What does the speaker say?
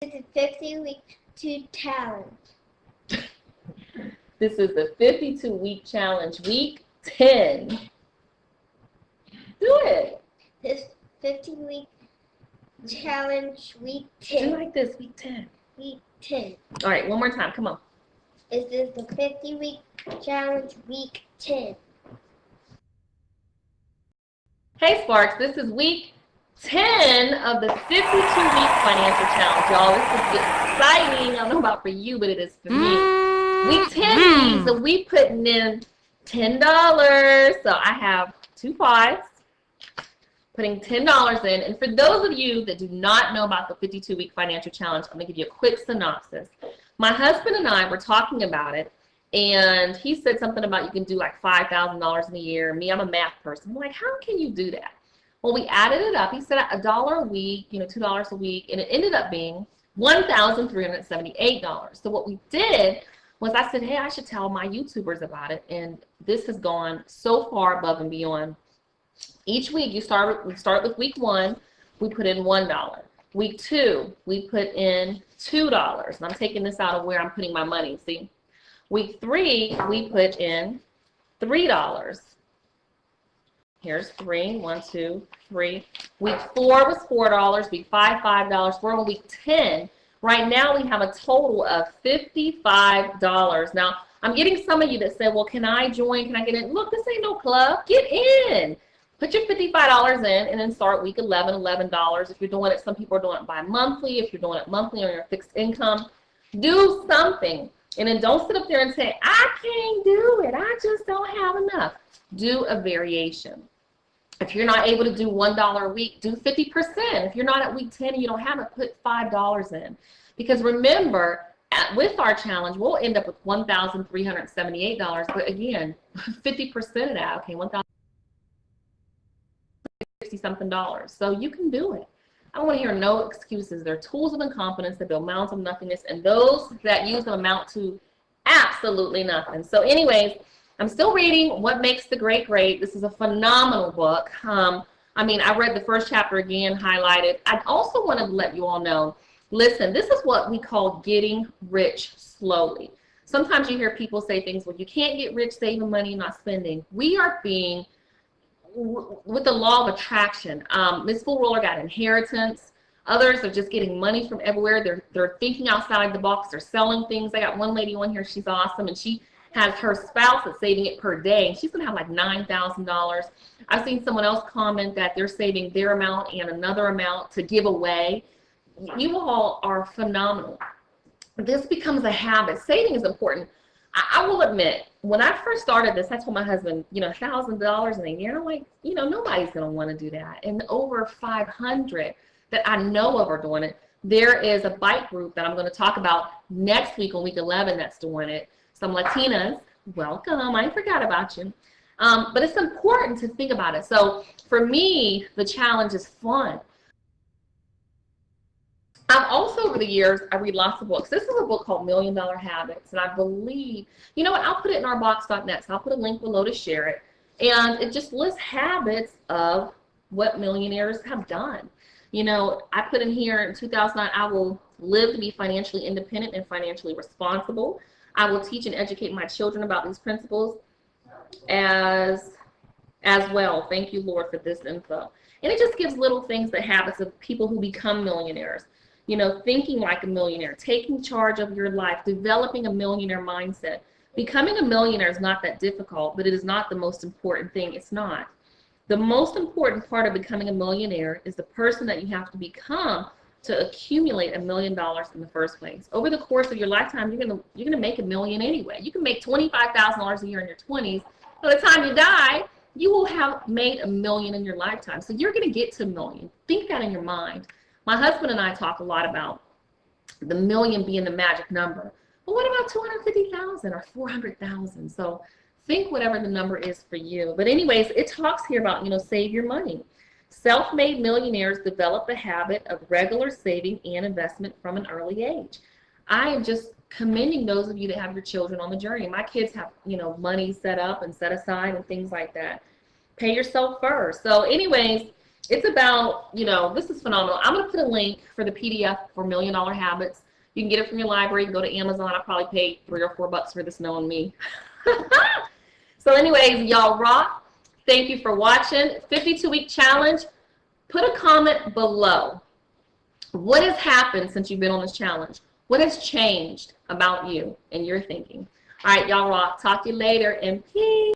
This is 52-week challenge. This is the 52-week challenge, week 10. Do it. This 50-week challenge, week 10. Do like this, week 10. Week 10. All right, one more time. Come on. This is the 50-week challenge, week 10. Hey, Sparks, this is week 10 of the 52-week financial challenge, y'all. This is exciting. I don't know about for you, but it is for me. Week 10 means that we putting in $10. So I have 2 fives, putting $10 in. And for those of you that do not know about the 52-week financial challenge, I'm going to give you a quick synopsis. My husband and I were talking about it, and he said something about you can do like $5,000 in a year. Me, I'm a math person. I'm like, how can you do that? Well, we added it up. He said $1 a week, $2 a week, and it ended up being $1,378. So what we did was I said, hey, I should tell my YouTubers about it, and this has gone so far above and beyond. Each week we start with week 1, we put in $1. Week 2, we put in $2, and I'm taking this out of where I'm putting my money, see? Week 3, we put in $3. Here's 3, 1, 2, 3. Week 4 was $4, week 5, $5. We're on week 10. Right now we have a total of $55. Now, I'm getting some of you that say, well, can I join? Can I get in? Look, this ain't no club. Get in. Put your $55 in and then start week 11, $11. If you're doing it, some people are doing it bi-monthly. If you're doing it monthly on your fixed income, do something. And then don't sit up there and say, I can't do it. I just don't have enough. Do a variation. If you're not able to do $1 a week, do 50%. If you're not at week 10 and you don't have it, put $5 in. Because remember, with our challenge, we'll end up with $1,378. But again, 50% of that, okay, $1,060-something. So you can do it. I don't want to hear no excuses. They're tools of incompetence that build mountains of nothingness, and those that use them amount to absolutely nothing. So anyways, I'm still reading What Makes the Great Great. This is a phenomenal book. I read the first chapter again, highlighted. I also wanted to let you all know, listen, this is what we call getting rich slowly. Sometimes you hear people say things, well, you can't get rich saving money, not spending. We are being, with the law of attraction, Miss Full Roller got inheritance. Others are just getting money from everywhere. They're thinking outside the box. They're selling things. I got one lady on here, she's awesome, and she has her spouse that's saving it per day, and she's gonna have like $9,000. I've seen someone else comment that they're saving their amount and another amount to give away. You all are phenomenal. This becomes a habit. Saving is important. I will admit, when I first started this, I told my husband, $1,000 in a year. I'm like, nobody's gonna want to do that. And over 500 that I know of are doing it. There is a bike group that I'm going to talk about next week on week 11 that's doing it. Some Latinas, welcome. I forgot about you. But it's important to think about it. So for me, the challenge is fun. I've also, over the years, I read lots of books. This is a book called $1 Million Habits, and I believe, you know what, I'll put it in our box.net, so I'll put a link below to share it. And it just lists habits of what millionaires have done. I put in here in 2009, I will live to be financially independent and financially responsible. I will teach and educate my children about these principles as well. Thank you, Lord, for this info. And it just gives little things, the habits of people who become millionaires. Thinking like a millionaire, taking charge of your life, developing a millionaire mindset. Becoming a millionaire is not that difficult, but it is not the most important thing. It's not. The most important part of becoming a millionaire is the person that you have to become to accumulate $1 million in the first place. Over the course of your lifetime, you're gonna make $1 million anyway. You can make $25,000 a year in your 20s. By the time you die, you will have made $1 million in your lifetime. So you're gonna get to $1 million. Think that in your mind. My husband and I talk a lot about the million being the magic number. But what about 250,000 or 400,000? So think whatever the number is for you. But anyways, it talks here about, save your money. Self-made millionaires develop the habit of regular saving and investment from an early age. I am just commending those of you that have your children on the journey. My kids have, money set up and set aside and things like that. Pay yourself first. So anyways, It's about, this is phenomenal. I'm going to put a link for the PDF for $1 Million Habits. You can get it from your library. You can go to Amazon. I probably paid $3 or $4 for this knowing me. So anyways, y'all rock. Thank you for watching. 52-week challenge. Put a comment below. What has happened since you've been on this challenge? What has changed about you and your thinking? All right, y'all rock. Talk to you later, and peace.